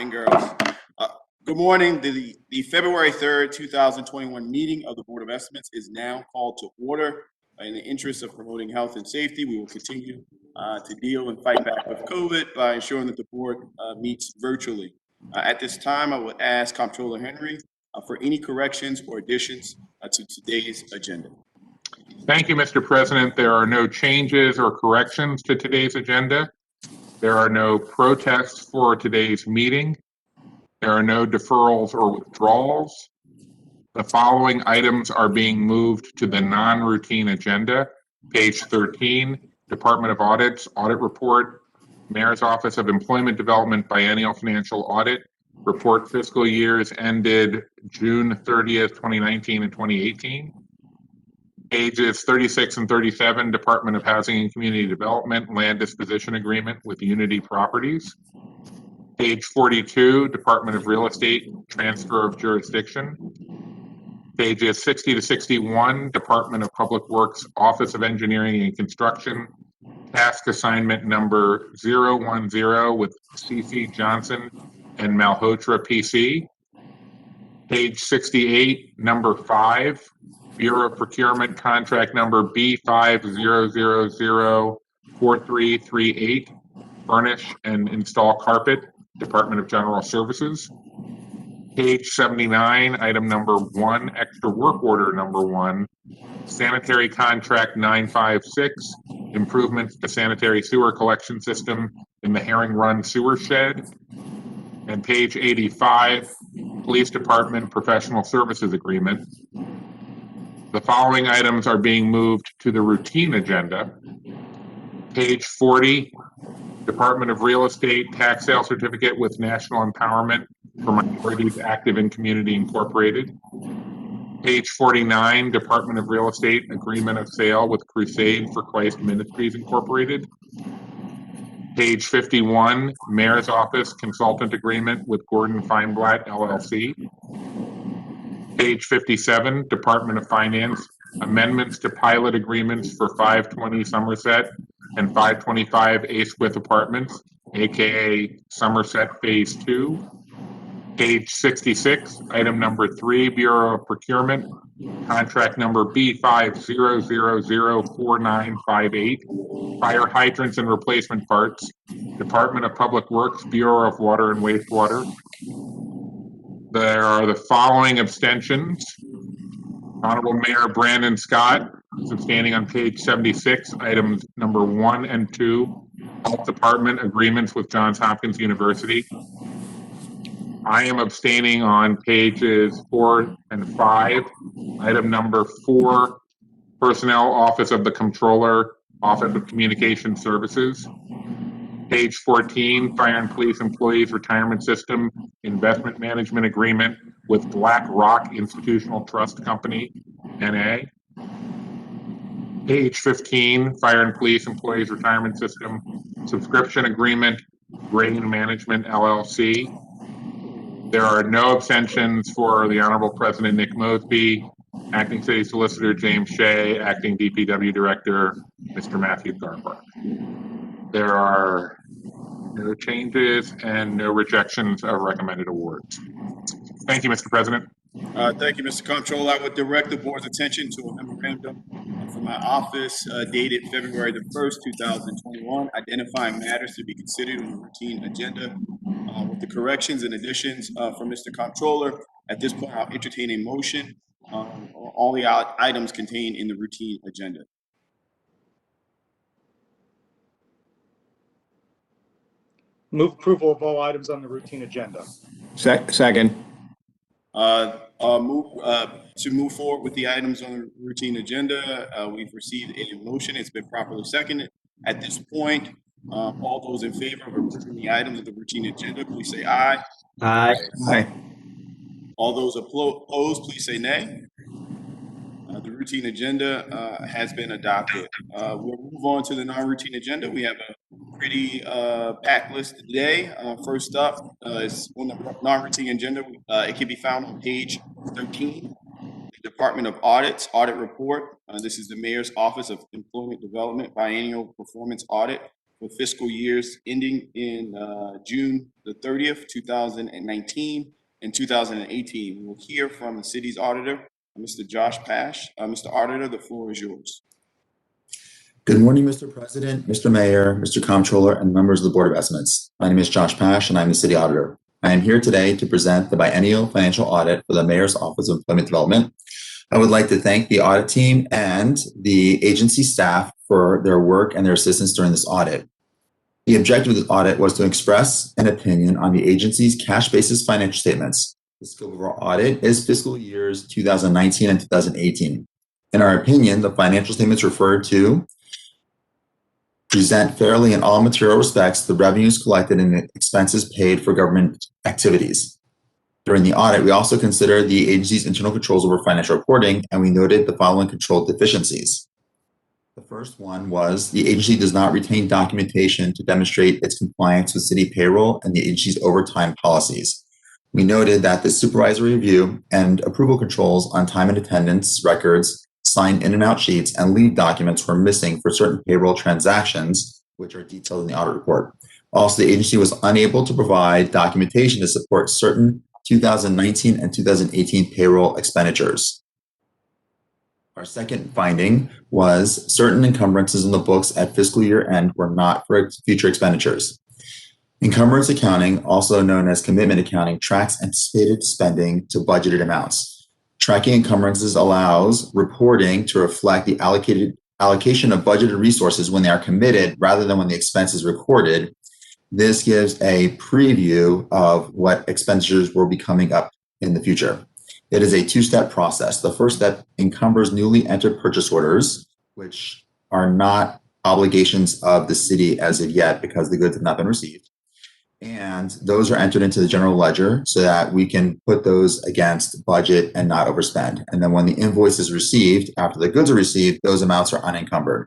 and girls. Uh, Good morning. The February 3rd, 2021 meeting of the Board of Estimates is now called to order. In the interest of promoting health and safety, we will continue to deal and fight back with COVID by ensuring that the board meets virtually. At this time, I will ask Comptroller Henry for any corrections or additions to today's agenda. Thank you, Mr. President. There are no changes or corrections to today's agenda. There are no protests for today's meeting. There are no deferrals or withdrawals. The following items are being moved to the non-routine agenda. Page 13, Department of Audits, Audit Report, Mayor's Office of Employment Development Biennial Financial Audit, Report fiscal years ended June 30th, 2019 and 2018. Pages 36 and 37, Department of Housing and Community Development, Land Disposition Agreement with Unity Properties. Page 42, Department of Real Estate, Transfer of Jurisdiction. Pages 60 to 61, Department of Public Works, Office of Engineering and Construction, task assignment number 010 with CC Johnson and Malhotra PC. Page 68, number 5, Bureau of Procurement contract number B50004338, furnish and install carpet, Department of General Services. Page 79, item number 1, extra work order number 1, sanitary contract 956, improvements to sanitary sewer collection system in the Herring Run sewer shed. And page 85, Police Department Professional Services Agreement. The following items are being moved to the routine agenda. Page 40, Department of Real Estate Tax Sale Certificate with National Empowerment for Minorities Active in Community Incorporated. Page 49, Department of Real Estate Agreement of Sale with Crusade for Christ Ministries Incorporated. Page 51, Mayor's Office Consultant Agreement with Gordon Feinblatt LLC. Page 57, Department of Finance, amendments to pilot agreements for 520 Somerset and 525 Asquith Apartments, aka Somerset Phase 2. Page 66, item number 3, Bureau of Procurement, contract number B50004958, fire hydrants and replacement parts, Department of Public Works, Bureau of Water and Wastewater. There are the following abstentions. Honorable Mayor Brandon Scott is abstaining on page 76, items number 1 and 2, Health Department agreements with Johns Hopkins University. I am abstaining on pages 4 and 5, item number 4, Personnel Office of the Comptroller, Office of Communication Services. Page 14, Fire and Police Employees Retirement System Investment Management Agreement with Black Rock Institutional Trust Company, NA. Page 15, Fire and Police Employees Retirement System Subscription Agreement, Grain Management LLC. There are no abstentions for the Honorable President Nick Mosby, Acting City Solicitor James Shea, Acting DPW Director Mr. Matthew Garpark. There are no changes and no rejections of recommended awards. Thank you, Mr. President. Thank you, Mr. Comptroller. I would direct the board's attention to a memorandum from my office dated February the 1st, 2021, identifying matters to be considered on the routine agenda with the corrections and additions from Mr. Comptroller. At this point, I'll entertain a motion on all the items contained in the routine agenda. Move approval of all items on the routine agenda. Second. To move forward with the items on the routine agenda, we've received a motion. It's been properly seconded. At this point, all those in favor of approving the items of the routine agenda, please say aye. Aye. Aye. All those opposed, please say nay. The routine agenda has been adopted. We'll move on to the non-routine agenda. We have a pretty packed list today. First up is on the non-routine agenda. It can be found on page 13, the Department of Audits, Audit Report. This is the Mayor's Office of Employment Development Biennial Performance Audit for fiscal years ending in June the 30th, 2019 and 2018. We will hear from the city's auditor, Mr. Josh Pash. Mr. Auditor, the floor is yours. Good morning, Mr. President, Mr. Mayor, Mr. Comptroller, and members of the Board of Estimates. My name is Josh Pash, and I'm the City Auditor. I am here today to present the biennial financial audit for the Mayor's Office of Employment Development. I would like to thank the audit team and the agency staff for their work and their assistance during this audit. The objective of this audit was to express an opinion on the agency's cash basis financial statements. The scope of our audit is fiscal years 2019 and 2018. In our opinion, the financial statements referred to present fairly in all material respects the revenues collected and the expenses paid for government activities. During the audit, we also considered the agency's internal controls over financial reporting, and we noted the following control deficiencies. The first one was the agency does not retain documentation to demonstrate its compliance with city payroll and the agency's overtime policies. We noted that the supervisory review and approval controls on time and attendance records, sign in and out sheets, and leave documents were missing for certain payroll transactions, which are detailed in the audit report. Also, the agency was unable to provide documentation to support certain 2019 and 2018 payroll expenditures. Our second finding was certain encumbrances in the books at fiscal year end were not for future expenditures. Encumbrance accounting, also known as commitment accounting, tracks anticipated spending to budgeted amounts. Tracking encumbrances allows reporting to reflect the allocation of budgeted resources when they are committed rather than when the expense is recorded. This gives a preview of what expenditures will be coming up in the future. It is a two-step process. The first step encumbers newly entered purchase orders, which are not obligations of the city as of yet because the goods have not been received. And those are entered into the general ledger so that we can put those against budget and not overspend. And then when the invoice is received, after the goods are received, those amounts are unencumbered.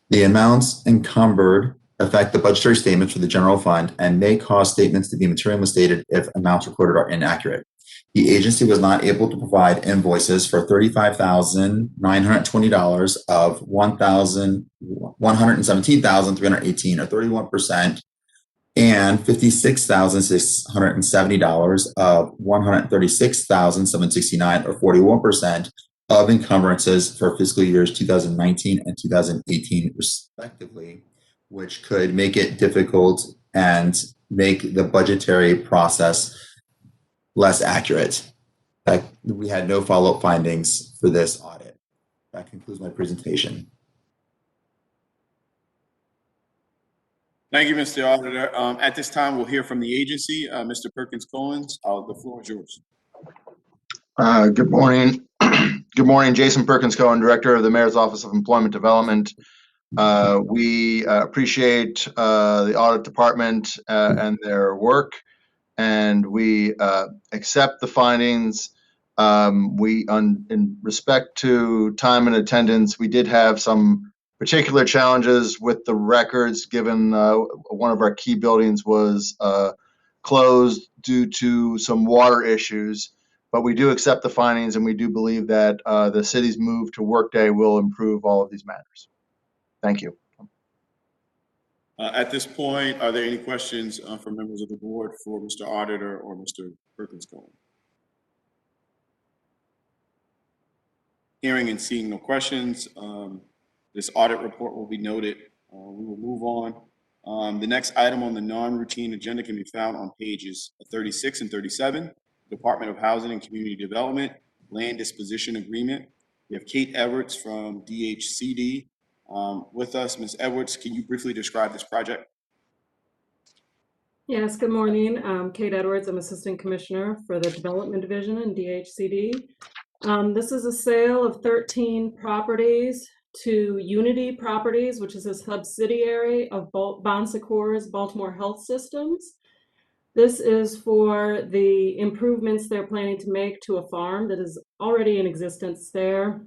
The amounts encumbered affect the budgetary statements for the general fund and may cause statements to be materially misstated if amounts recorded are inaccurate. The agency was not able to provide invoices for $35,920 of $117,318 or 31%, and $56,670 of $136,769 or 41% of encumbrances for fiscal years 2019 and 2018 respectively, which could make it difficult and make the budgetary process less accurate. We had no follow-up findings for this audit. That concludes my presentation. Thank you, Mr. Auditor. At this time, we'll hear from the agency. Mr. Perkins-Cohen, the floor is yours. Good morning. Good morning, Jason Perkins-Cohen, Director of the Mayor's Office of Employment Development. We appreciate the audit department and their work, and we accept the findings. In respect to time and attendance, we did have some particular challenges with the records given one of our key buildings was closed due to some water issues, but we do accept the findings and we do believe that the city's move to Workday will improve all of these matters. Thank you. At this point, are there any questions from members of the board for Mr. Auditor or Mr. Perkins-Cohen? Hearing and seeing no questions, this audit report will be noted. We will move on. The next item on the non-routine agenda can be found on pages 36 and 37, Department of Housing and Community Development, Land Disposition Agreement. We have Kate Edwards from DHCD with us. Ms. Edwards, can you briefly describe this project? Yes, good morning. Kate Edwards, I'm Assistant Commissioner for the Development Division in DHCD. This is a sale of 13 properties to Unity Properties, which is a subsidiary of Bon Secours Baltimore Health Systems. This is for the improvements they're planning to make to a farm that is already in existence there.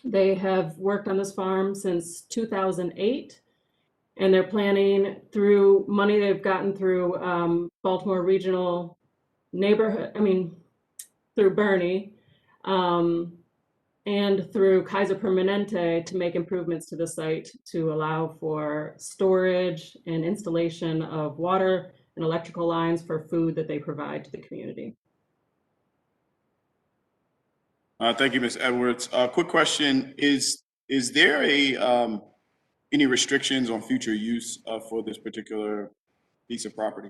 They have worked on this farm since 2008, and they're planning through money they've gotten through Baltimore Regional Neighborhood, through Bernie, and through Kaiser Permanente to make improvements to the site to allow for storage and installation of water and electrical lines for food that they provide to the community. Thank you, Ms. Edwards. Quick question, is there any restrictions on future use for this particular piece of property?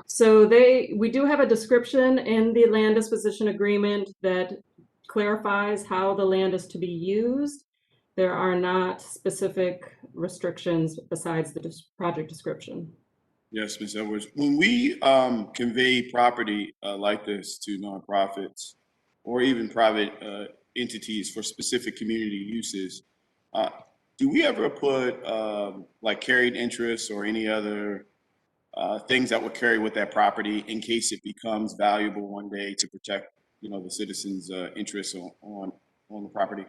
So we do have a description in the land disposition agreement that clarifies how the land is to be used. There are not specific restrictions besides the project description. Yes, Ms. Edwards. When we convey property like this to nonprofits or even private entities for specific community uses, do we ever put like carried interest or any other things that would carry with that property in case it becomes valuable one day to protect, the citizens' interests on the property?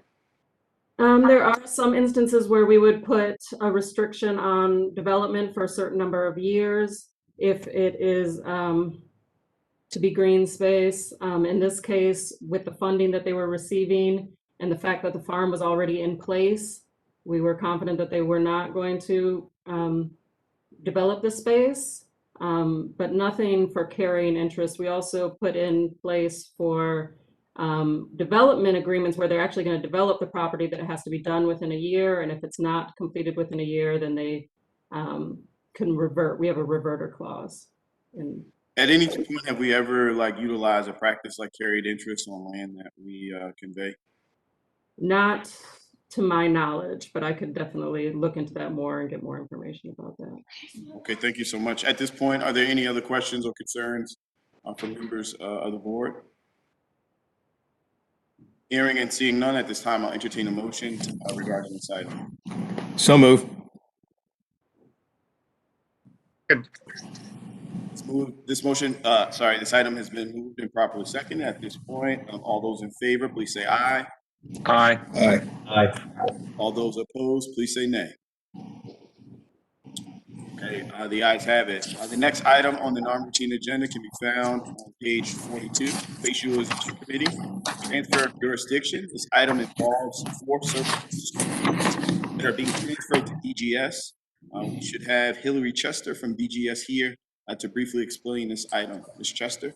There are some instances where we would put a restriction on development for a certain number of years if it is to be green space. In this case, with the funding that they were receiving and the fact that the farm was already in place, we were confident that they were not going to develop the space, but nothing for carrying interest. We also put in place for development agreements where they're actually going to develop the property, that it has to be done within a year, and if it's not completed within a year, then they can revert. We have a reverter clause. At any point, have we ever utilized a practice like carried interest on land that we convey? Not to my knowledge, but I could definitely look into that more and get more information about that. Okay, thank you so much. At this point, are there any other questions or concerns from members of the board? Hearing and seeing none, at this time, I'll entertain a motion regarding this item. So move. This item has been moved and properly seconded. At this point, all those in favor, please say aye. Aye. Aye. All those opposed, please say nay. Okay, the ayes have it. The next item on the non-routine agenda can be found on page 42, Facial Utilization Committee, transfer of jurisdiction. This item involves 4 surplus that are being transferred to DGS. We should have Hillary Chester from DGS here to briefly explain this item. Ms. Chester?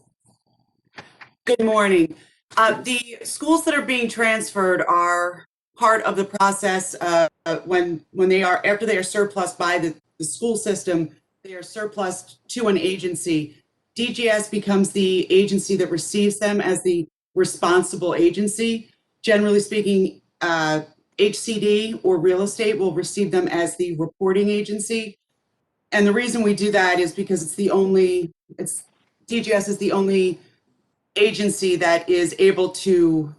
Good morning. The schools that are being transferred are part of the process when they are, after they are surplus by the school system, they are surplus to an agency. DGS becomes the agency that receives them as the responsible agency. Generally speaking, HCD or real estate will receive them as the reporting agency. And the reason we do that is because DGS is the only agency that is able to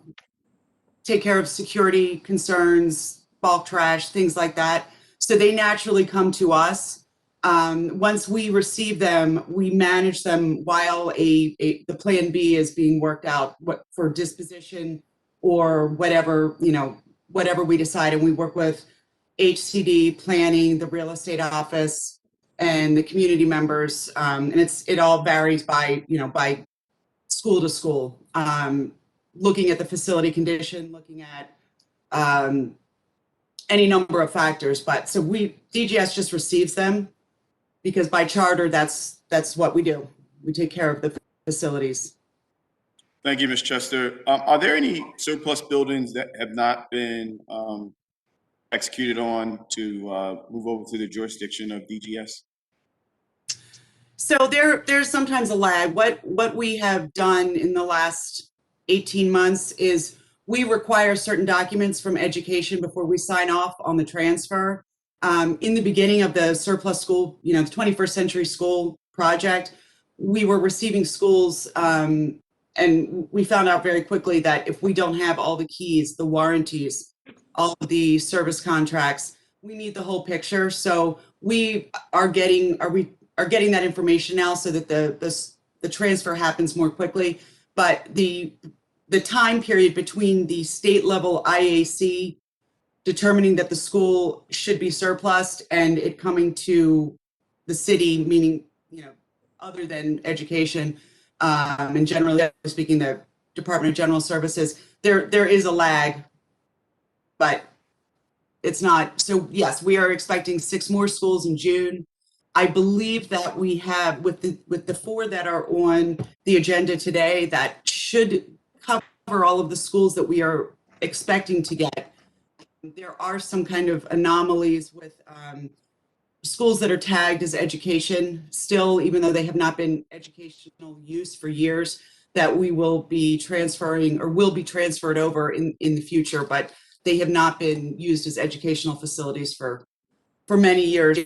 take care of security concerns, bulk trash, things like that. So they naturally come to us. Once we receive them, we manage them while the plan B is being worked out, what for disposition or whatever, whatever we decide. And we work with HCD, planning, the real estate office, and the community members. And it all varies by school to school, looking at the facility condition, looking at any number of factors. But so DGS just receives them because by charter, that's what we do. We take care of the facilities. Thank you, Ms. Chester. Are there any surplus buildings that have not been executed on to move over to the jurisdiction of DGS? So there's sometimes a lag. What we have done in the last 18 months is we require certain documents from education before we sign off on the transfer. In the beginning of the surplus school, the 21st century school project, we were receiving schools and we found out very quickly that if we don't have all the keys, the warranties, all of the service contracts, we need the whole picture. So we are getting that information now so that the transfer happens more quickly. But the time period between the state level IAC determining that the school should be surplused and it coming to the city, meaning, other than education, and generally speaking, the Department of General Services, there is a lag, but it's not. So yes, we are expecting 6 more schools in June. I believe that we have, with the 4 that are on the agenda today, that should cover all of the schools that we are expecting to get. There are some kind of anomalies with schools that are tagged as education still, even though they have not been educational use for years, that we will be transferring or will be transferred over in the future, but they have not been used as educational facilities for many years,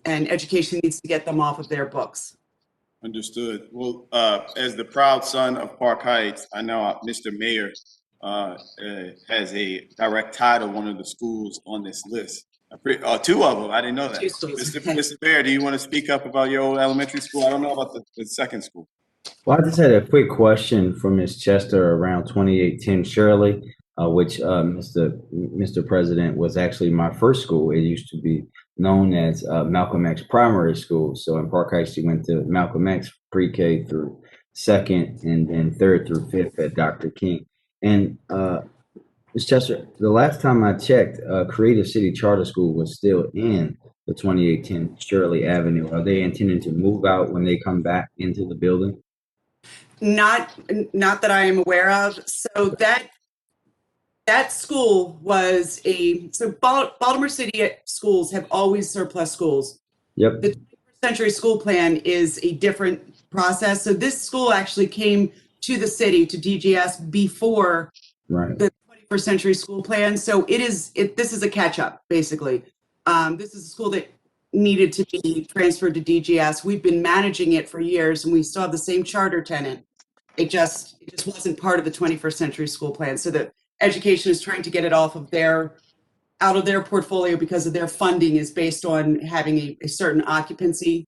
and education needs to get them off of their books. Understood. Well, as the proud son of Park Heights, I know Mr. Mayor has a direct tie to one of the schools on this list. 2 of them. I didn't know that. 2 schools. Mr. Mayor, do you want to speak up about your old elementary school? I don't know about the second school. Well, I just had a quick question for Ms. Chester around 2810 Shirley, which Mr. President was actually my first school. It used to be known as Malcolm X Primary School. So in Park Heights, she went to Malcolm X pre-K through 2nd and then 3rd through 5th at Dr. King. And Ms. Chester, the last time I checked, Creative City Charter School was still in the 2810 Shirley Avenue. Are they intending to move out when they come back into the building? Not that I am aware of. So that school was Baltimore City schools have always surplus schools. Yep. The 21st Century School Plan is a different process. So this school actually came to the city, to DGS, before the 21st Century School Plan. So this is a catch up, basically. This is a school that needed to be transferred to DGS. We've been managing it for years, and we still have the same charter tenant. It just wasn't part of the 21st Century School Plan. So the education is trying to get it out of their portfolio because of their funding is based on having a certain occupancy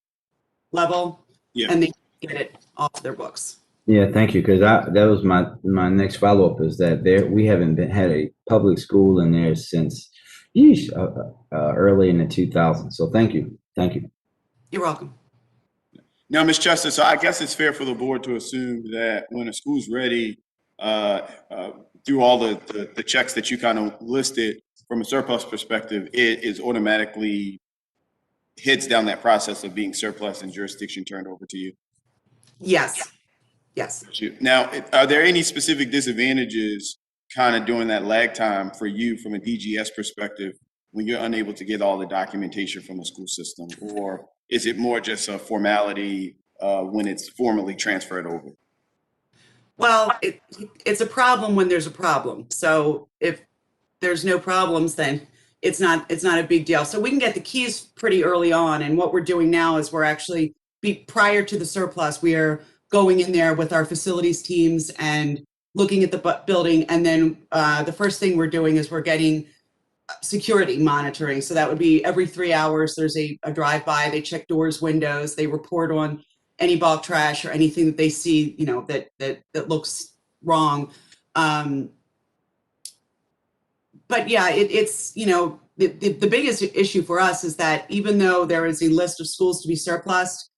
level, and they get it off their books. Yeah, thank you. Because that was my next follow up is that we haven't had a public school in there since early in the 2000s. So thank you. You're welcome. Now, Ms. Chester, so I guess it's fair for the board to assume that when a school's ready, through all the checks that you kind of listed from a surplus perspective, it is automatically heads down that process of being surplus and jurisdiction turned over to you. Yes. Now, are there any specific disadvantages kind of during that lag time for you from a DGS perspective when you're unable to get all the documentation from the school system? Or is it more just a formality when it's formally transferred over? Well, it's a problem when there's a problem. So if there's no problems, then it's not a big deal. So we can get the keys pretty early on. And what we're doing now is we're actually, prior to the surplus, we are going in there with our facilities teams and looking at the building. And then the first thing we're doing is we're getting security monitoring. So that would be every 3 hours, there's a drive-by, they check doors, windows, they report on any bulk trash or anything that they see, that looks wrong. But yeah, it's the biggest issue for us is that even though there is a list of schools to be surplused,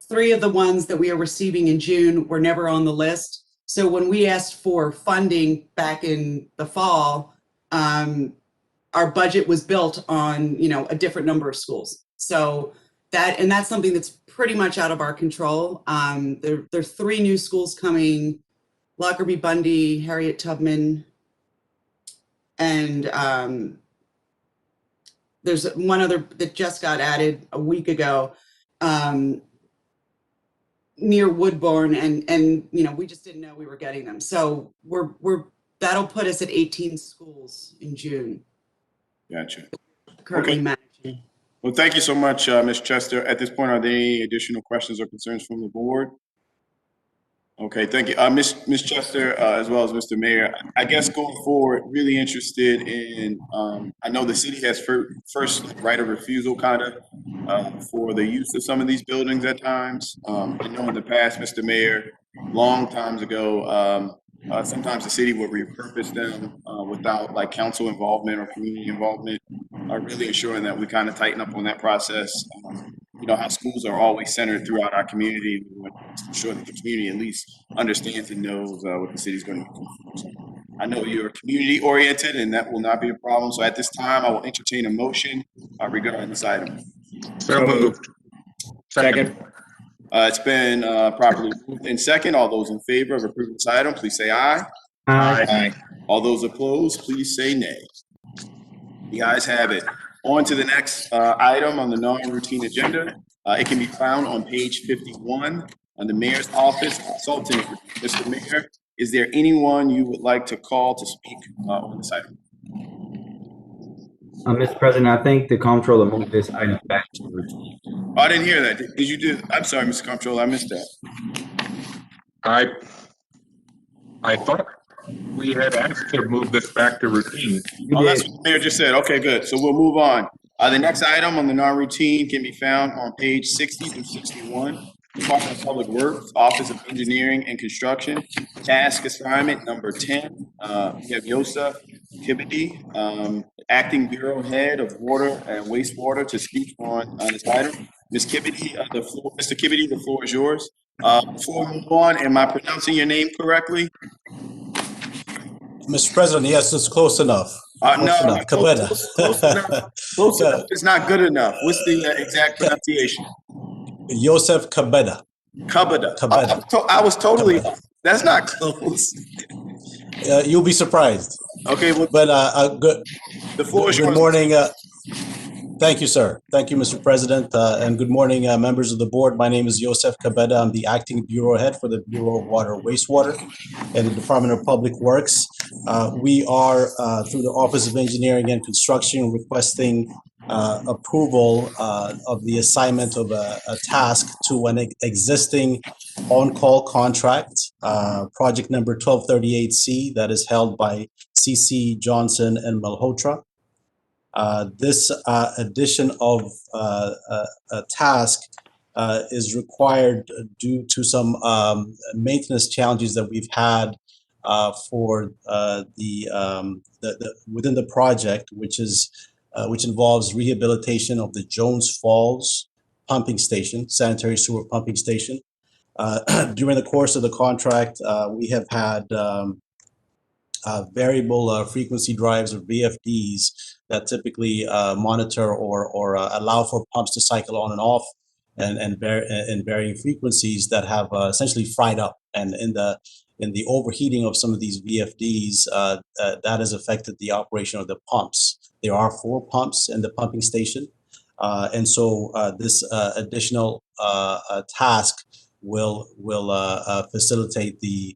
3 of the ones that we are receiving in June were never on the list. So when we asked for funding back in the fall, our budget was built on, a different number of schools. So that's something that's pretty much out of our control. There are 3 new schools coming: Lockerbie, Bundy, Harriet Tubman, and there's one other that just got added a week ago, near Woodbourne, and we just didn't know we were getting them. So that'll put us at 18 schools in June. Gotcha. Currently managing. Well, thank you so much, Ms. Chester. At this point, are there any additional questions or concerns from the board? Okay, thank you. Ms. Chester, as well as Mr. Mayor, I guess going forward, really interested in, I know the city has first right of refusal kind of for the use of some of these buildings at times. I know in the past, Mr. Mayor, long times ago, sometimes the city would repurpose them without like council involvement or community involvement, really ensuring that we kind of tighten up on that process. how schools are always centered throughout our community. We want to ensure that the community at least understands and knows what the city's going to do. So I know you're community oriented, and that will not be a problem. So at this time, I will entertain a motion regarding this item. So moved. Second. It's been properly moved in second. All those in favor of approving this item, please say aye. Aye. All those opposed, please say nay. The ayes have it. On to the next item on the non-routine agenda. It can be found on page 51 on the mayor's office consultant. Mr. Mayor, is there anyone you would like to call to speak on this item? Mr. President, I think the comptroller moved this item back to routine. Oh, I didn't hear that. Did you do? I'm sorry, Mr. Comptroller, I missed that. I thought we had asked to move this back to routine. Oh, that's what the mayor just said. Okay, good. So we'll move on. The next item on the non-routine can be found on page 60 through 61. Department of Public Works, Office of Engineering and Construction, task assignment number 10. We have Yosa Kibidi, Acting Bureau Head of Water and Wastewater, to speak on this item. Ms. Kibidi, Mr. Kibidi, the floor is yours. Before we move on, am I pronouncing your name correctly? Mr. President, yes, it's close enough. No, Kabeda. close enough. Close enough is not good enough. What's the exact pronunciation? Yosef Kabeda. Kabeda. Kabeda. I was totally off. That's not close. You'll be surprised. Okay, well, But good. the floor is yours. Good morning. Thank you, sir. Thank you, Mr. President, and good morning, members of the board. My name is Yosef Kabeda. I'm the acting bureau head for the Bureau of Water and Wastewater and the Department of Public Works. We are, through the Office of Engineering and Construction, requesting approval of the assignment of a task to an existing on-call contract, project number 1238C, that is held by CC Johnson and Malhotra. This addition of a task is required due to some maintenance challenges that we've had for within the project, which involves rehabilitation of the Jones Falls pumping station, sanitary sewer pumping station. During the course of the contract, we have had variable frequency drives, or VFDs, that typically monitor or allow for pumps to cycle on and off and varying frequencies that have essentially fried up. And in the overheating of some of these VFDs, that has affected the operation of the pumps. There are 4 pumps in the pumping station. And so this additional task will facilitate the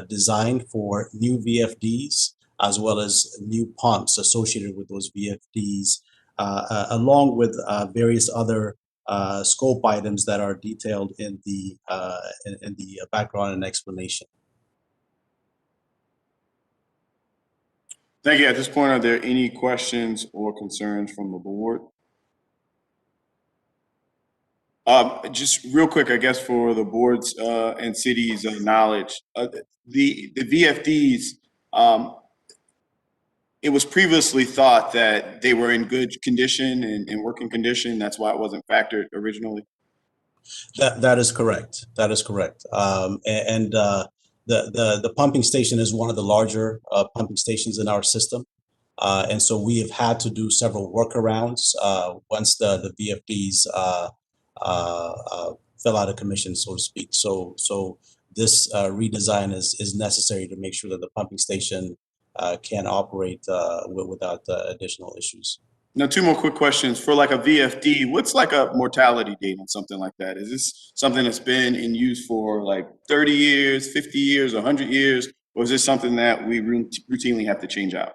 design for new VFDs, as well as new pumps associated with those VFDs, along with various other scope items that are detailed in the background and explanation. Thank you. At this point, are there any questions or concerns from the board? Just real quick, I guess, for the board's and city's knowledge, the VFDs, it was previously thought that they were in good condition and working condition. That's why it wasn't factored originally. That is correct. That is correct. The pumping station is one of the larger pumping stations in our system. And so we have had to do several workarounds once the VFDs fell out of commission, so to speak. So this redesign is necessary to make sure that the pumping station can operate without additional issues. Now, 2 more quick questions. For like a VFD, what's like a mortality date on something like that? Is this something that's been in use for like 30 years, 50 years, 100 years? Or is this something that we routinely have to change out?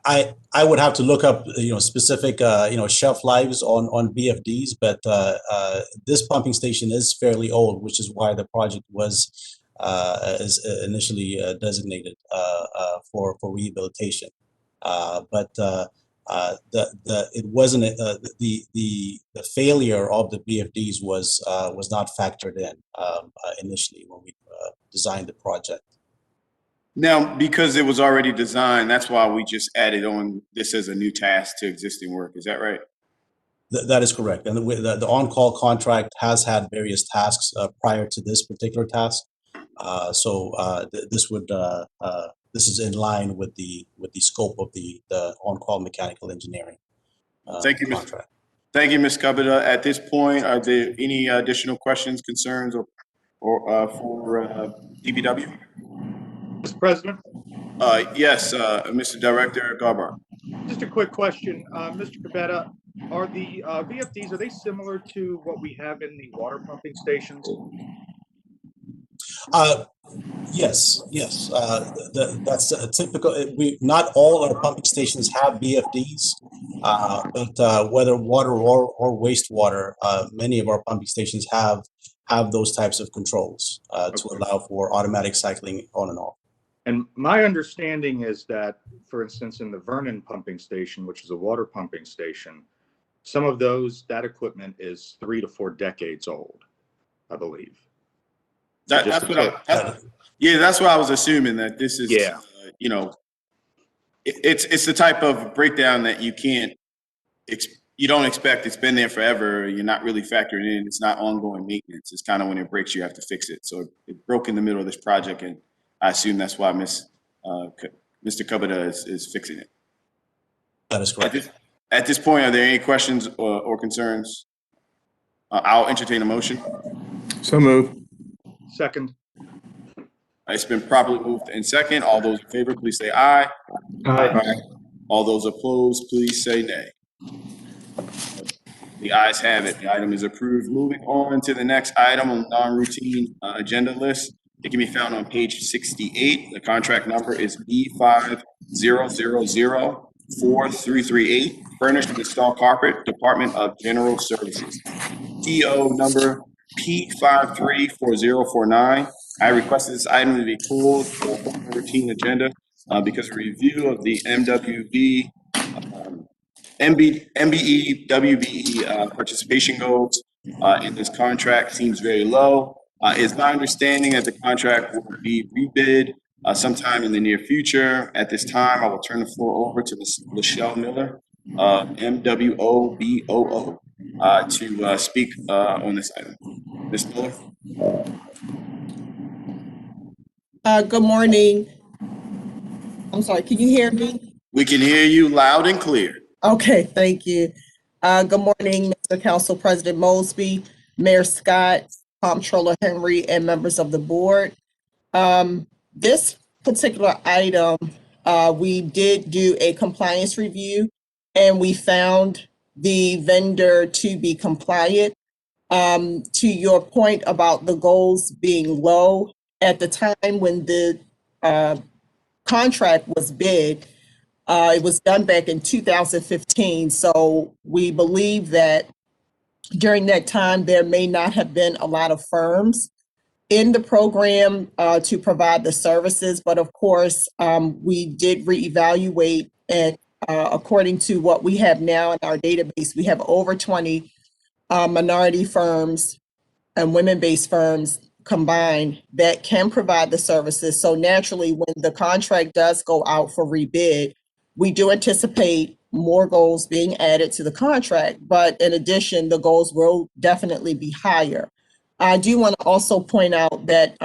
I would have to look up, specific, shelf lives on VFDs, but this pumping station is fairly old, which is why the project was initially designated for rehabilitation. But it wasn't the failure of the VFDs was not factored in initially when we designed the project. Now, because it was already designed, that's why we just added on this as a new task to existing work. Is that right? That is correct. And the on-call contract has had various tasks prior to this particular task. This is in line with the scope of the on-call mechanical engineering Thank you, Mr. contract. Thank you, Ms. Cubita. At this point, are there any additional questions, concerns, or for DPW? Mr. President, Yes, Mr. Director Garbar. just a quick question. Mr. Cabetta, are the VFDs, are they similar to what we have in the water pumping stations? Yes. That's a typical. Not all our pumping stations have BFDs, but whether water or wastewater, many of our pumping stations have those types of controls to allow for automatic cycling on and off. And my understanding is that, for instance, in the Vernon pumping station, which is a water pumping station, some of that equipment is 3 to 4 decades old, I believe. That's what I was assuming, that this is, it's the type of breakdown that you don't expect. It's been there forever. You're not really factoring in. It's not ongoing maintenance. It's kind of when it breaks, you have to fix it. So it broke in the middle of this project, and I assume that's why Mr. Cubita is fixing it. That is correct. At this point, are there any questions or concerns? I'll entertain a motion. So moved. Second. It's been properly moved in second. All those in favor, please say aye. Aye. All those opposed, please say nay. The ayes have it. The item is approved. Moving on to the next item on the non-routine agenda list. It can be found on page 68. The contract number is B50004338, furnished and installed carpet, Department of General Services. PO number P534049. I requested this item to be pulled for routine agenda because a review of the MBE WBE participation goals in this contract seems very low. It's my understanding that the contract will be rebid sometime in the near future. At this time, I will turn the floor over to Ms. Lachelle Miller, MWOBOO, to speak on this item. Ms. Miller? Good morning. I'm sorry, can you hear me? We can hear you loud and clear. Okay, thank you. Good morning, Mr. Council President Mosby, Mayor Scott, Comptroller Henry, and members of the board. This particular item, we did do a compliance review, and we found the vendor to be compliant. To your point about the goals being low, at the time when the contract was bid, it was done back in 2015. So we believe that during that time, there may not have been a lot of firms in the program to provide the services. But of course, we did reevaluate, and according to what we have now in our database, we have over 20 minority firms and women-based firms combined that can provide the services. So naturally, when the contract does go out for rebid, we do anticipate more goals being added to the contract, but in addition, the goals will definitely be higher. I do want to also point out that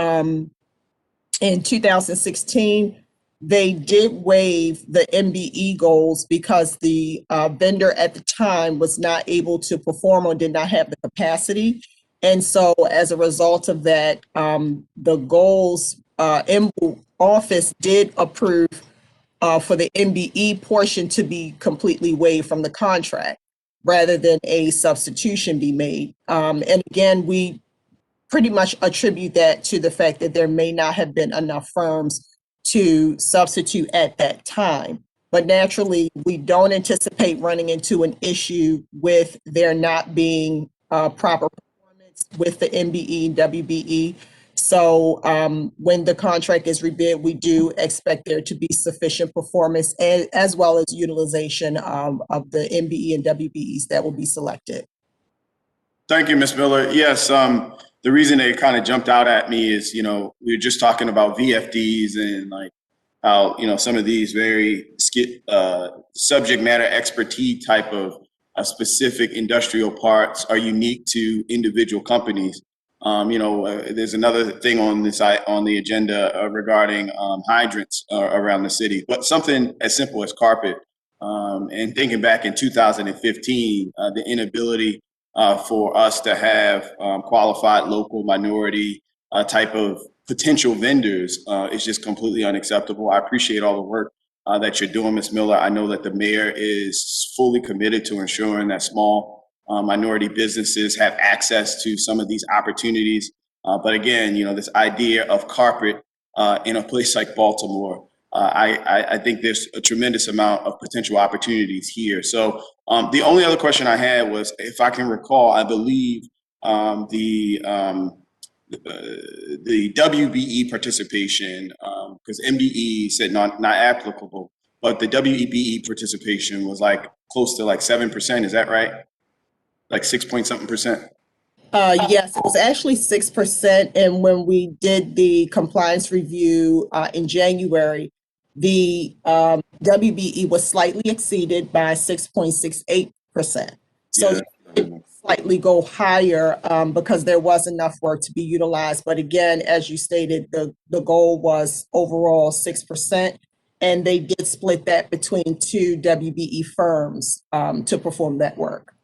in 2016, they did waive the MBE goals because the vendor at the time was not able to perform or did not have the capacity. And so as a result of that, the goals office did approve for the MBE portion to be completely waived from the contract rather than a substitution be made. And again, we pretty much attribute that to the fact that there may not have been enough firms to substitute at that time. But naturally, we don't anticipate running into an issue with there not being proper performance with the MBE and WBE. So when the contract is rebid, we do expect there to be sufficient performance as well as utilization of the MBE and WBEs that will be selected. Thank you, Ms. Miller. Yes, the reason it kind of jumped out at me is, we were just talking about VFDs and like how, some of these very subject matter expertise type of specific industrial parts are unique to individual companies. There's another thing on the agenda regarding hydrants around the city, but something as simple as carpet. And thinking back in 2015, the inability for us to have qualified local minority type of potential vendors is just completely unacceptable. I appreciate all the work that you're doing, Ms. Miller. I know that the mayor is fully committed to ensuring that small minority businesses have access to some of these opportunities. But again, this idea of carpet in a place like Baltimore, I think there's a tremendous amount of potential opportunities here. So the only other question I had was, if I can recall, I believe the WBE participation, because MBE said not applicable, but the WBE participation was like close to like 7%. Is that right? Like 6 point something percent? Yes, it was actually 6%. And when we did the compliance review in January, the WBE was slightly exceeded by 6.68%. So Yeah. it slightly go higher because there was enough work to be utilized. But again, as you stated, the goal was overall 6%. And they did split that between two WBE firms to perform that work.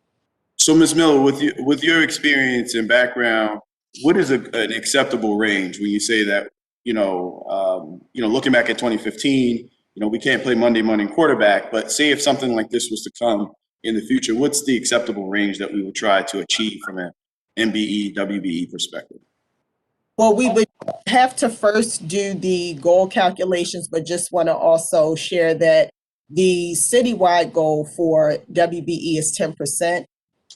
So, Ms. Miller, with your experience and background, what is an acceptable range when you say that, looking back at 2015, we can't play Monday morning quarterback, but say if something like this was to come in the future, what's the acceptable range that we would try to achieve from an MBE, WBE perspective? Well, we would have to first do the goal calculations, but just want to also share that the citywide goal for WBE is 10%.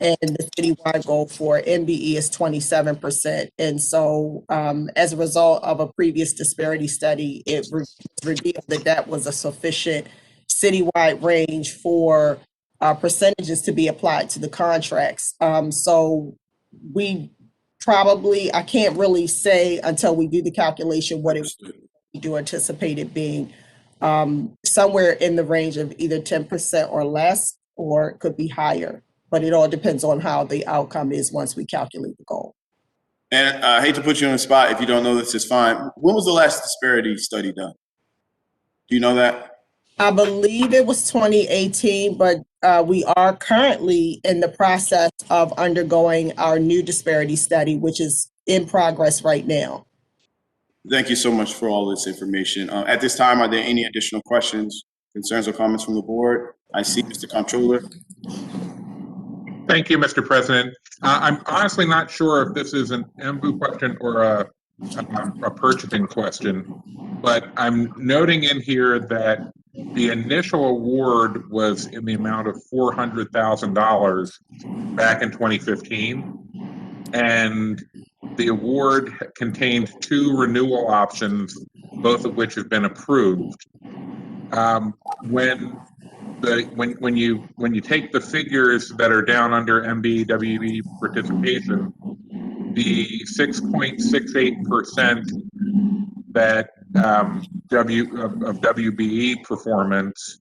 And the citywide goal for MBE is 27%. And so as a result of a previous disparity study, it revealed that was a sufficient citywide range for percentages to be applied to the contracts. So we probably, I can't really say until we do the calculation what it we do anticipate it being somewhere in the range of either 10% or less, or it could be higher. But it all depends on how the outcome is once we calculate the goal. And I hate to put you on the spot. If you don't know this, is fine. When was the last disparity study done? Do you know that? I believe it was 2018, but we are currently in the process of undergoing our new disparity study, which is in progress right now. Thank you so much for all this information. At this time, are there any additional questions, concerns, or comments from the board? I see Mr. Comptroller. Thank you, Mr. President. I'm honestly not sure if this is an MBU question or a purchasing question, but I'm noting in here that the initial award was in the amount of $400,000 back in 2015, and the award contained 2 renewal options, both of which have been approved. When you take the figures that are down under MB WB participation, the 6.68% that of WBE performance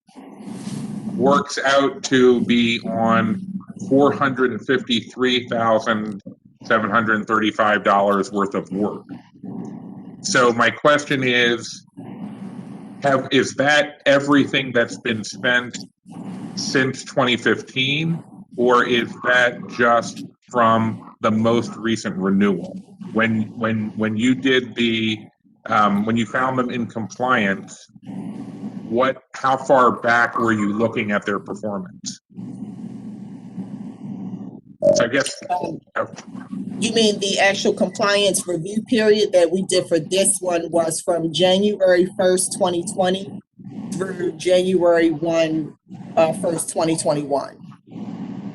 works out to be on $453,735 worth of work. So my question is that everything that's been spent since 2015, or is that just from the most recent renewal? When you did when you found them in compliance, how far back were you looking at their performance? So I guess. You mean the actual compliance review period that we did for this one was from January 1st, 2020 through January 1st, 2021.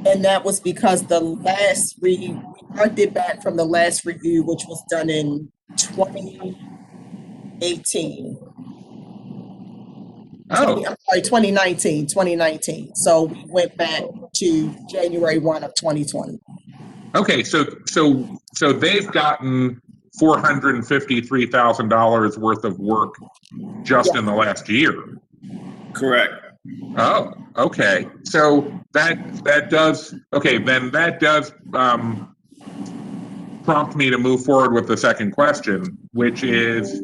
And that was because we marked it back from the last review, which was done in 2018. Oh. 2019. So we went back to January 1 of 2020. Okay, so they've gotten $453,000 worth of work just in the last year. Correct. Oh, okay. So that does, okay, then that does prompt me to move forward with the second question, which is,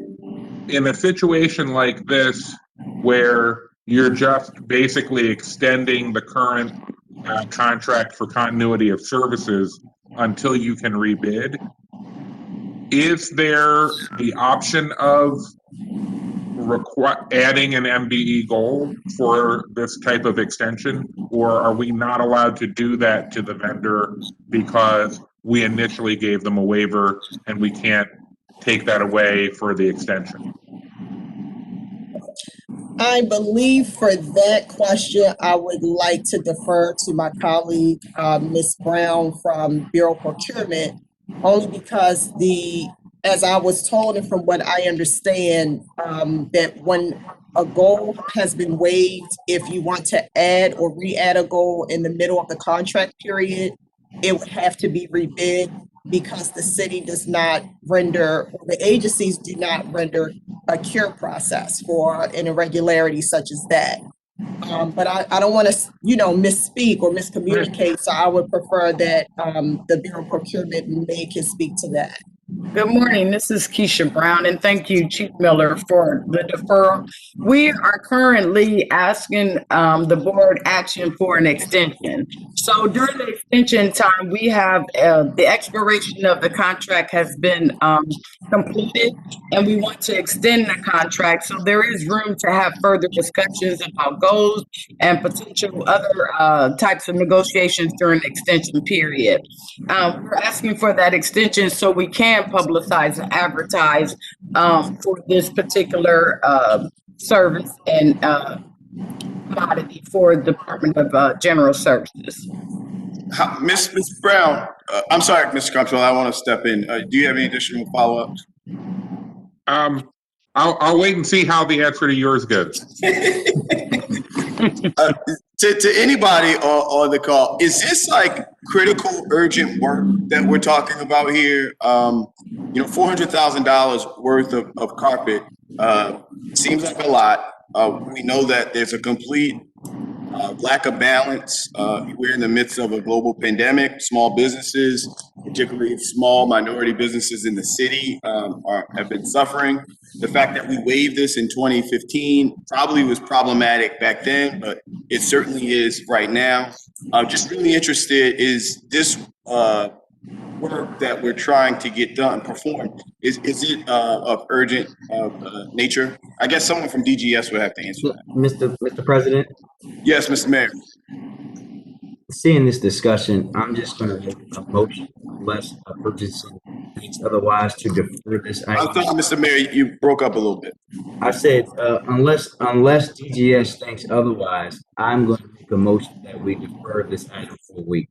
in a situation like this, where you're just basically extending the current contract for continuity of services until you can rebid, is there the option of adding an MBE goal for this type of extension, or are we not allowed to do that to the vendor because we initially gave them a waiver and we can't take that away for the extension? I believe for that question, I would like to defer to my colleague, Ms. Brown from Bureau Procurement, only because as I was told and from what I understand, that when a goal has been waived, if you want to add or re-add a goal in the middle of the contract period, it would have to be rebid because the city does not render, or the agencies do not render a cure process for an irregularity such as that. But I don't want to, misspeak or miscommunicate, so I would prefer that the Bureau of Procurement can speak to that. Good morning, this is Keasha Brown, and thank you, Chief Miller, for the deferral. We are currently asking the board action for an extension. So during the extension time, we have the expiration of the contract has been completed, and we want to extend the contract. So there is room to have further discussions about goals and potential other types of negotiations during the extension period. We're asking for that extension so we can publicize and advertise for this particular service and commodity for the Department of General Services. Ms. Brown, I'm sorry, Mr. Comptroller, I want to step in. Do you have any additional follow-ups? I'll wait and see how the answer to yours goes. To anybody on the call, is this like critical, urgent work that we're talking about here? $400,000 worth of carpet seems like a lot. We know that there's a complete lack of balance. We're in the midst of a global pandemic. Small businesses, particularly small minority businesses in the city, have been suffering. The fact that we waived this in 2015 probably was problematic back then, but it certainly is right now. Just really interested, is this work that we're trying to get done, performed, is it of urgent nature? I guess someone from DGS would have to answer that. Mr. President, Yes, Mr. Mayor. seeing this discussion, I'm just going to make a motion unless a person thinks otherwise to defer this item. I'm sorry, Mr. Mayor, you broke up a little bit. I said, unless DGS thinks otherwise, I'm going to make a motion that we defer this item for a week.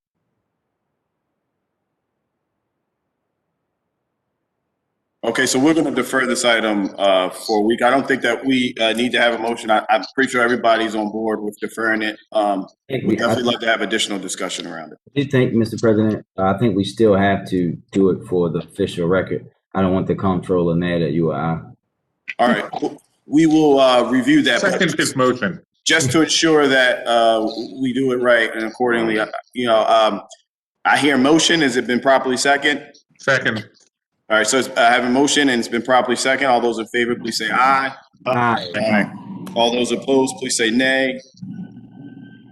Okay, so we're going to defer this item for a week. I don't think that we need to have a motion. I'm pretty sure everybody's on board with deferring it. We'd definitely like to have additional discussion around it. I do think, Mr. President, I think we still have to do it for the official record. I don't want the comptroller mad at you or I. All right, we will review that. Second his motion. Just to ensure that we do it right and accordingly, I hear motion. Has it been properly second? Second. All right, so I have a motion and it's been properly second. All those in favor, please say aye. Aye. All those opposed, please say nay.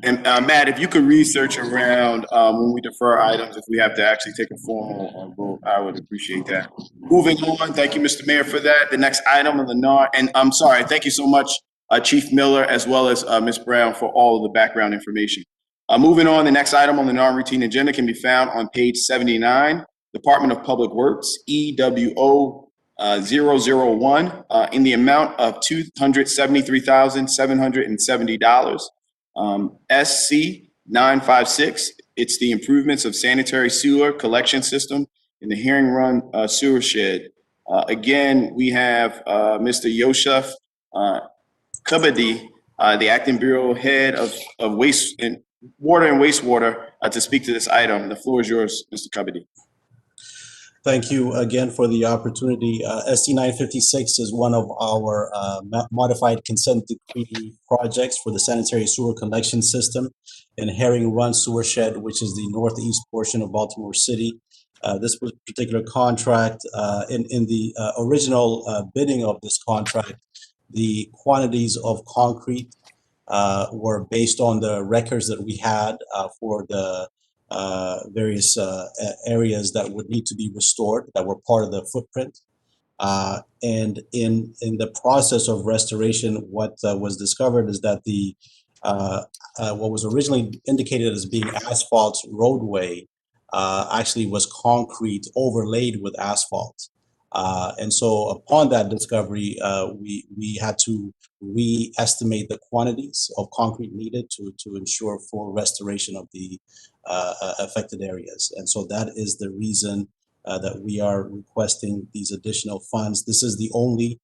And Matt, if you could research around when we defer items, if we have to actually take a formal vote, I would appreciate that. Moving on, thank you, Mr. Mayor, for that. The next item on the NAR, and I'm sorry, thank you so much, Chief Miller, as well as Ms. Brown for all of the background information. Moving on, the next item on the non-routine agenda can be found on page 79. Department of Public Works, EWO 001, in the amount of $273,770. SC 956, it's the improvements of sanitary sewer collection system in the Herring Run sewer shed. Again, we have Mr. Yoshef Kabadi, the acting bureau head of waste and water and wastewater, to speak to this item. The floor is yours, Mr. Kabadi. Thank you again for the opportunity. SC 956 is one of our modified consent decree projects for the sanitary sewer collection system in Herring Run Sewer Shed, which is the northeast portion of Baltimore City. This particular contract, in the original bidding of this contract, the quantities of concrete were based on the records that we had for the various areas that would need to be restored that were part of the footprint. And in the process of restoration, what was discovered is that the what was originally indicated as being asphalt roadway actually was concrete overlaid with asphalt. And so upon that discovery, we had to re-estimate the quantities of concrete needed to ensure full restoration of the affected areas. And so that is the reason that we are requesting these additional funds. This is the only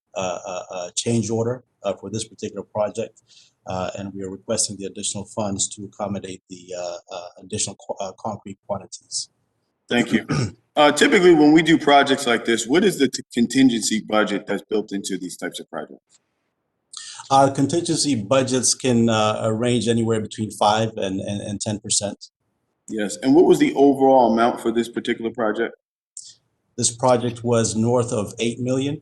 change order for this particular project. And we are requesting the additional funds to accommodate the additional concrete quantities. Thank you. Typically, when we do projects like this, what is the contingency budget that's built into these types of projects? Our contingency budgets can range anywhere between 5 and 10%. Yes. And what was the overall amount for this particular project? This project was north of 8 million.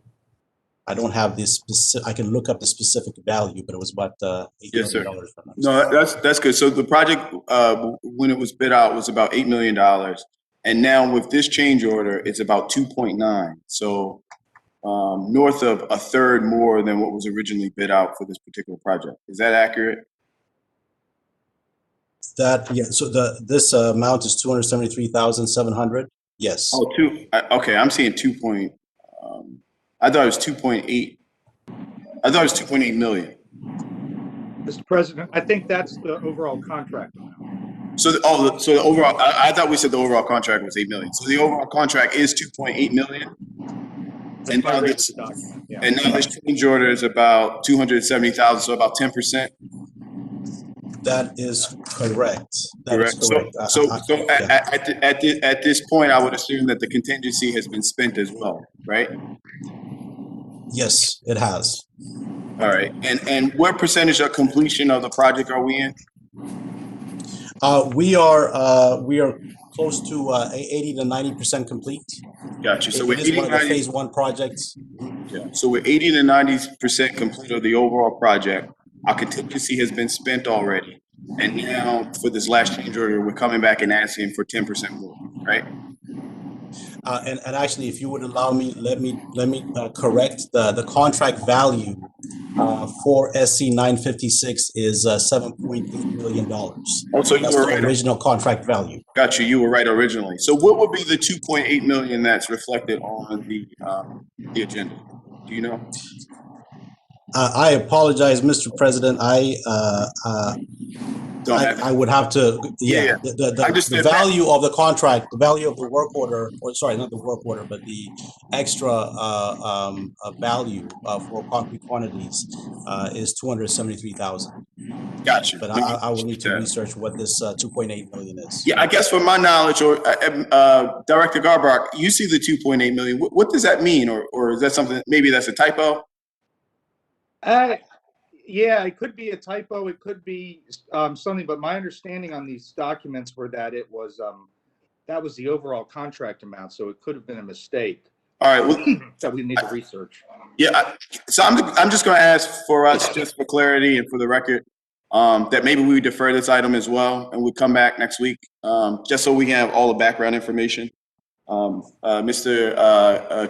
I don't have this specific, I can look up the specific value, but it was about $8 Yes, million. sir. No, that's good. So the project, when it was bid out, was about $8 million. And now with this change order, it's about 2.9. So north of a third more than what was originally bid out for this particular project. Is that accurate? Yeah. So this amount is 273,700. Yes. Oh, okay. I'm seeing 2. I thought it was 2.8. I thought it was 2.8 million. Mr. President, I think that's the overall contract amount. So the overall, I thought we said the overall contract was 8 million. So the overall contract is 2.8 million. And now this, and now this change order is about 270,000, so about 10%. That is correct. Correct. So at this point, I would assume that the contingency has been spent as well, right? Yes, it has. All right. And what percentage of completion of the project are we in? We are close to 80 to 90% complete. Gotcha. So it is one of the phase 1 projects. Yeah. So we're 80 to 90% complete of the overall project. Our contingency has been spent already. And now for this last change order, we're coming back and asking for 10% more, right? And actually, if you would allow me, let me correct the contract value for SC 956 is $7.8 million. Oh, so that's the original contract value. Got you. You were right originally. So what would be the 2.8 million that's reflected on the agenda? Do you know? I apologize, Mr. President. I would have to, the value of the contract, the value of the work order, or sorry, not the work order, but the extra value for concrete quantities is 273,000. Gotcha. But I will need to research what this 2.8 million is. Yeah, I guess from my knowledge, or Director Garbach, you see the 2.8 million. What does that mean? Or is that something, maybe that's a typo? Yeah, it could be a typo. It could be something, but my understanding on these documents were that it was that was the overall contract amount, so it could have been a mistake. All right, well, that we need to research. Yeah, so I'm just going to ask for us, just for clarity and for the record, that maybe we defer this item as well, and we'll come back next week, just so we can have all the background information. Mr.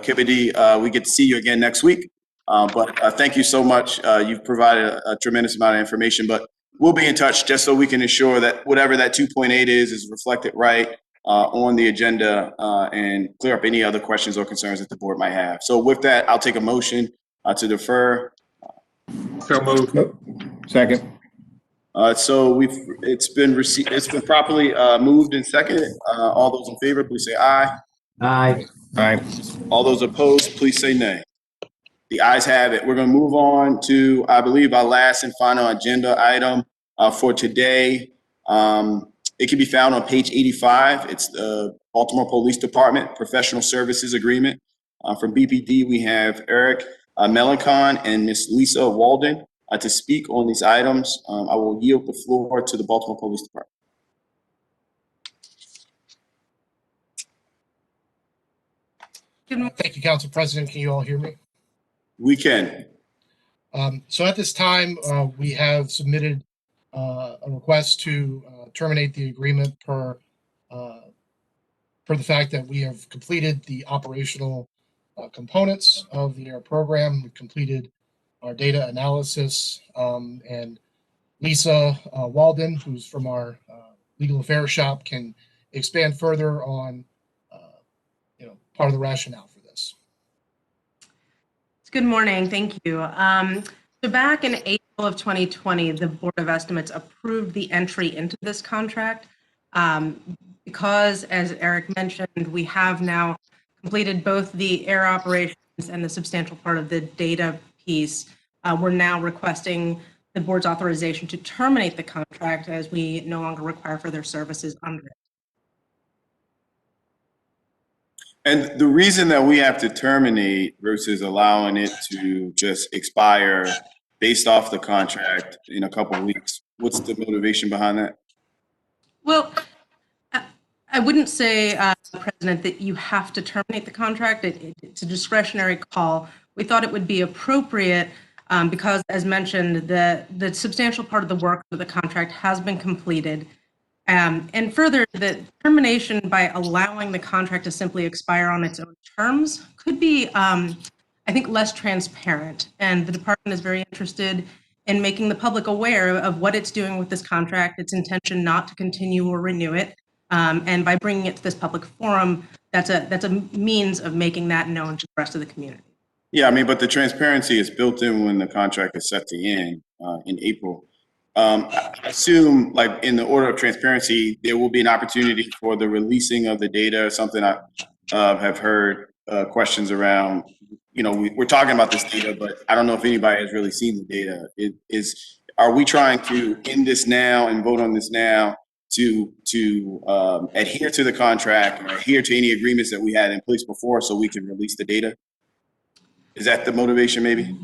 Kibede, we get to see you again next week. But thank you so much. You've provided a tremendous amount of information, but we'll be in touch just so we can ensure that whatever that 2.8 is reflected right on the agenda and clear up any other questions or concerns that the board might have. So with that, I'll take a motion to defer. So moved. Second. So it's been properly moved and seconded. All those in favor, please say aye. Aye. Aye. All those opposed, please say nay. The ayes have it. We're going to move on to, I believe, our last and final agenda item for today. It can be found on page 85. It's the Baltimore Police Department Professional Services Agreement. From BPD, we have Eric Melancon and Ms. Lisa Walden to speak on these items. I will yield the floor to the Baltimore Police Department. Thank you, Council President. Can you all hear me? We can. So at this time, we have submitted a request to terminate the agreement per the fact that we have completed the operational components of the AIR program. We've completed our data analysis, and Lisa Walden, who's from our legal affairs shop, can expand further on part of the rationale for this. Good morning. Thank you. So back in April of 2020, the Board of Estimates approved the entry into this contract because, as Eric mentioned, we have now completed both the air operations and the substantial part of the data piece. We're now requesting the board's authorization to terminate the contract as we no longer require further services under it. And the reason that we have to terminate versus allowing it to just expire based off the contract in a couple of weeks, what's the motivation behind that? Well, I wouldn't say, President, that you have to terminate the contract. It's a discretionary call. We thought it would be appropriate because, as mentioned, the substantial part of the work of the contract has been completed. And further, the termination by allowing the contract to simply expire on its own terms could be, I think, less transparent. And the department is very interested in making the public aware of what it's doing with this contract, its intention not to continue or renew it. And by bringing it to this public forum, that's a means of making that known to the rest of the community. Yeah, I mean, but the transparency is built in when the contract is set to end in April. I assume, like, in the order of transparency, there will be an opportunity for the releasing of the data, something I have heard questions around. We're talking about this data, but I don't know if anybody has really seen the data. Are we trying to end this now and vote on this now to adhere to the contract or adhere to any agreements that we had in place before so we can release the data? Is that the motivation, maybe?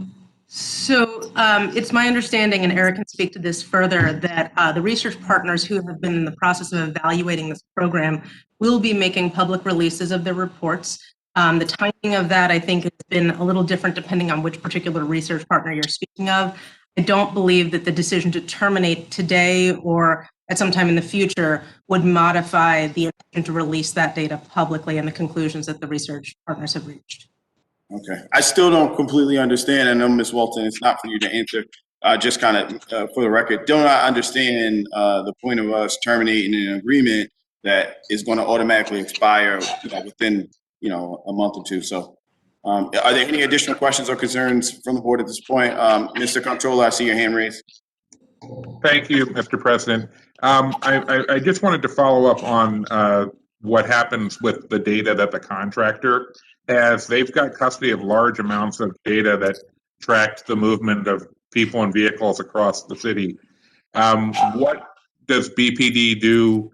So it's my understanding, and Eric can speak to this further, that the research partners who have been in the process of evaluating this program will be making public releases of their reports. The timing of that, I think, has been a little different depending on which particular research partner you're speaking of. I don't believe that the decision to terminate today or at some time in the future would modify the intention to release that data publicly and the conclusions that the research partners have reached. Okay. I still don't completely understand. I know, Ms. Walton, it's not for you to answer. Just kind of for the record, don't I understand the point of us terminating an agreement that is going to automatically expire within a month or two? So are there any additional questions or concerns from the board at this point? Mr. Comptroller, I see your hand raised. Thank you, Mr. President. I just wanted to follow up on what happens with the data that the contractor has. They've got custody of large amounts of data that tracks the movement of people and vehicles across the city. What does BPD do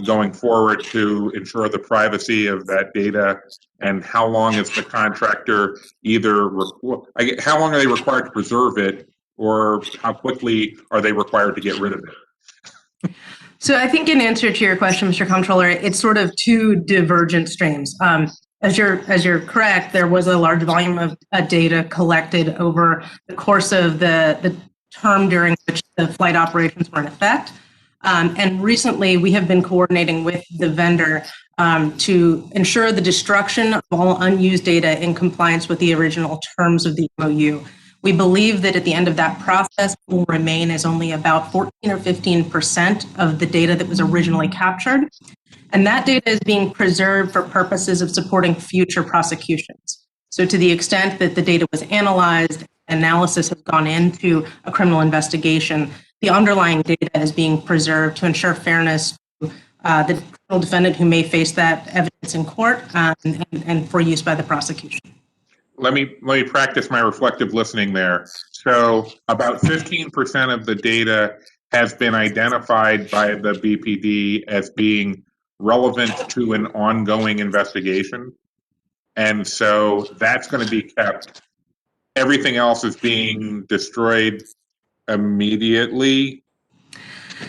going forward to ensure the privacy of that data? And how long is the contractor how long are they required to preserve it, or how quickly are they required to get rid of it? So I think in answer to your question, Mr. Comptroller, it's sort of two divergent streams. As you're correct, there was a large volume of data collected over the course of the term during which the flight operations were in effect. And recently, we have been coordinating with the vendor to ensure the destruction of all unused data in compliance with the original terms of the MOU. We believe that at the end of that process will remain as only about 14 or 15% of the data that was originally captured. And that data is being preserved for purposes of supporting future prosecutions. So to the extent that the data was analyzed, analysis has gone into a criminal investigation, the underlying data is being preserved to ensure fairness to the criminal defendant who may face that evidence in court and for use by the prosecution. Let me practice my reflective listening there. So about 15% of the data has been identified by the BPD as being relevant to an ongoing investigation. And so that's going to be kept. Everything else is being destroyed immediately.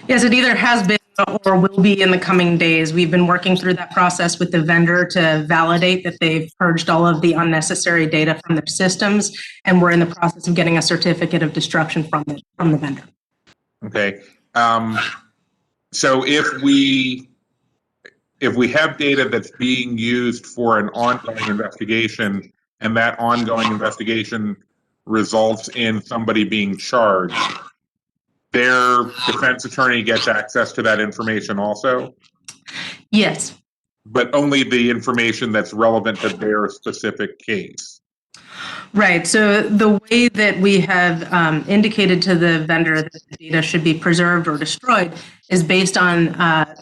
Yes, it either has been or will be in the coming days. We've been working through that process with the vendor to validate that they've purged all of the unnecessary data from their systems, and we're in the process of getting a certificate of destruction from the vendor. Okay. So if we have data that's being used for an ongoing investigation, and that ongoing investigation results in somebody being charged, their defense attorney gets access to that information also? Yes. But only the information that's relevant to their specific case. Right. So the way that we have indicated to the vendor that the data should be preserved or destroyed is based on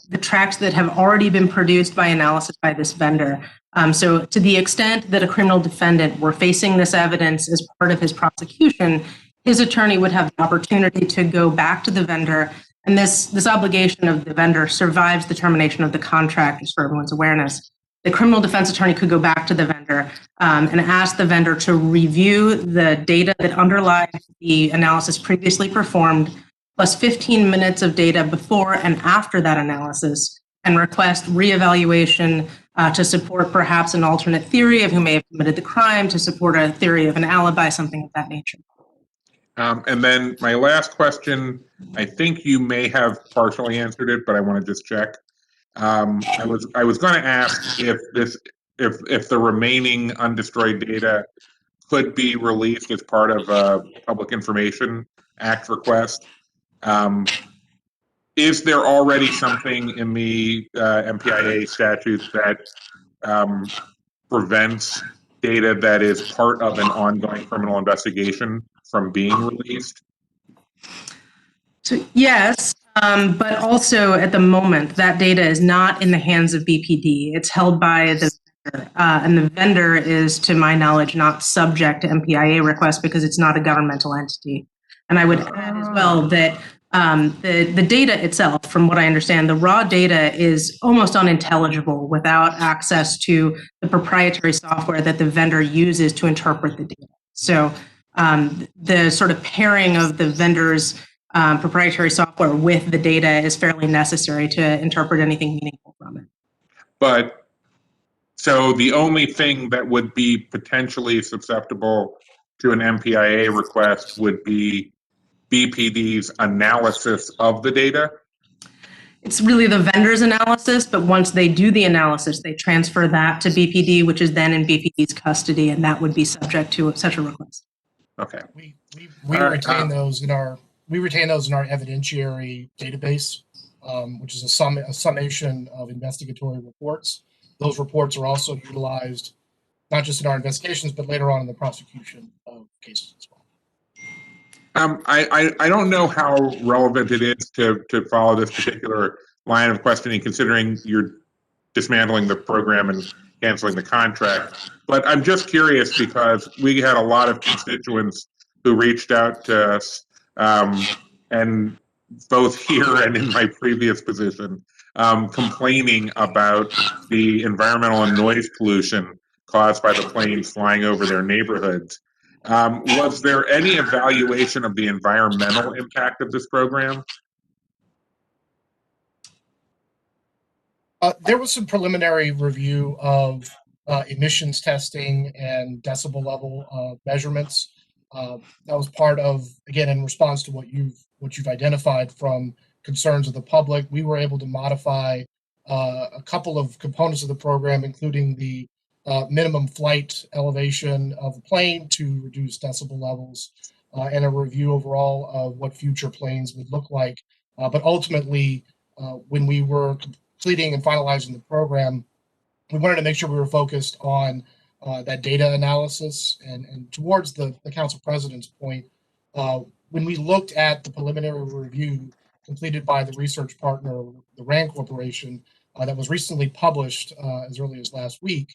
the tracks that have already been produced by analysis by this vendor. So to the extent that a criminal defendant were facing this evidence as part of his prosecution, his attorney would have the opportunity to go back to the vendor. And this obligation of the vendor survives the termination of the contract, just for everyone's awareness. The criminal defense attorney could go back to the vendor and ask the vendor to review the data that underlies the analysis previously performed, plus 15 minutes of data before and after that analysis, and request reevaluation to support perhaps an alternate theory of who may have committed the crime, to support a theory of an alibi, something of that nature. And then my last question, I think you may have partially answered it, but I want to just check. I was going to ask if the remaining undestroyed data could be released as part of a Public Information Act request. Is there already something in the MPIA statute that prevents data that is part of an ongoing criminal investigation from being released? So yes, but also at the moment, that data is not in the hands of BPD. It's held by the vendor, and the vendor is, to my knowledge, not subject to MPIA requests because it's not a governmental entity. And I would add as well that the data itself, from what I understand, the raw data is almost unintelligible without access to the proprietary software that the vendor uses to interpret the data. So the sort of pairing of the vendor's proprietary software with the data is fairly necessary to interpret anything meaningful from it. But so the only thing that would be potentially susceptible to an MPIA request would be BPD's analysis of the data? It's really the vendor's analysis, but once they do the analysis, they transfer that to BPD, which is then in BPD's custody, and that would be subject to such a request. Okay. We retain those in our evidentiary database, which is a summation of investigatory reports. Those reports are also utilized not just in our investigations, but later on in the prosecution of cases as well. I don't know how relevant it is to follow this particular line of questioning, considering you're dismantling the program and canceling the contract. But I'm just curious because we had a lot of constituents who reached out to us, and both here and in my previous position, complaining about the environmental and noise pollution caused by the planes flying over their neighborhoods. Was there any evaluation of the environmental impact of this program? There was some preliminary review of emissions testing and decibel level measurements. That was part of, again, in response to what you've identified from concerns of the public. We were able to modify a couple of components of the program, including the minimum flight elevation of the plane to reduce decibel levels, and a review overall of what future planes would look like. But ultimately, when we were completing and finalizing the program, we wanted to make sure we were focused on that data analysis. And towards the council president's point, when we looked at the preliminary review completed by the research partner, the RAND Corporation, that was recently published as early as last week,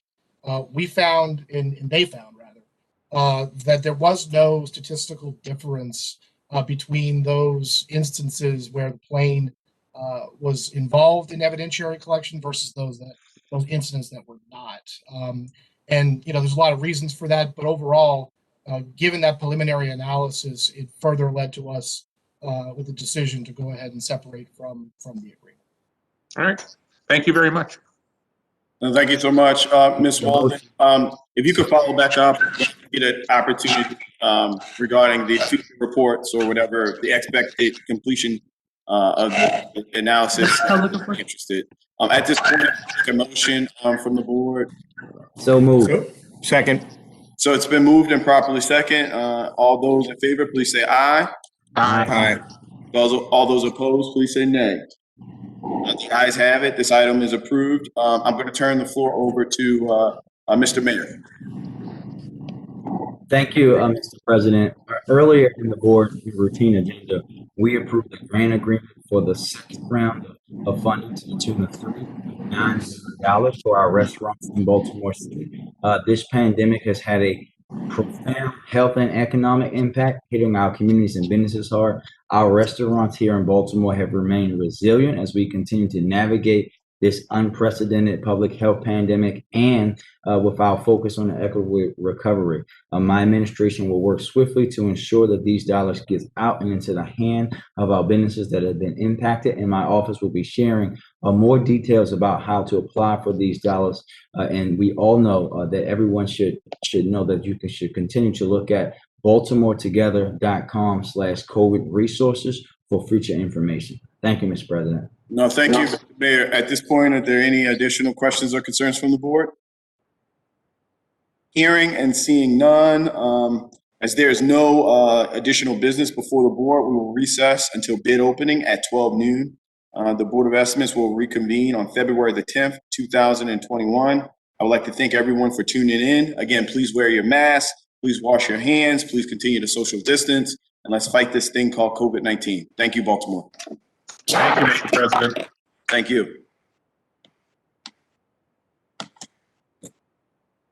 we found, and they found rather, that there was no statistical difference between those instances where the plane was involved in evidentiary collection versus those incidents that were not. And there's a lot of reasons for that, but overall, given that preliminary analysis, it further led to us with the decision to go ahead and separate from the agreement. All right. Thank you very much. And thank you so much, Ms. Walden. If you could follow back up, get an opportunity regarding the future reports or whatever the expected completion of the analysis. I'm interested. At this point, I take a motion from the board. So moved. Second. So it's been moved and properly second. All those in favor, please say aye. Aye. All those opposed, please say nay. The ayes have it. This item is approved. I'm going to turn the floor over to Mr. Mayor. Thank you, Mr. President. Earlier in the board routine agenda, we approved a grant agreement for the second round of funding to the tune of $3.9 million for our restaurants in Baltimore City. This pandemic has had a profound health and economic impact, hitting our communities and businesses hard. Our restaurants here in Baltimore have remained resilient as we continue to navigate this unprecedented public health pandemic and with our focus on the equitable recovery. My administration will work swiftly to ensure that these dollars get out and into the hand of our businesses that have been impacted, and my office will be sharing more details about how to apply for these dollars. And we all know that everyone should know that you should continue to look at baltimoretogether.com/COVID resources for future information. Thank you, Mr. President. No, thank you, Mr. Mayor. At this point, are there any additional questions or concerns from the board? Hearing and seeing none, as there is no additional business before the board, we will recess until bid opening at 12 noon. The Board of Estimates will reconvene on February the 10th, 2021. I would like to thank everyone for tuning in. Again, please wear your mask, please wash your hands, please continue to social distance, and let's fight this thing called COVID-19. Thank you, Baltimore. Thank you, Mr. President. Thank you.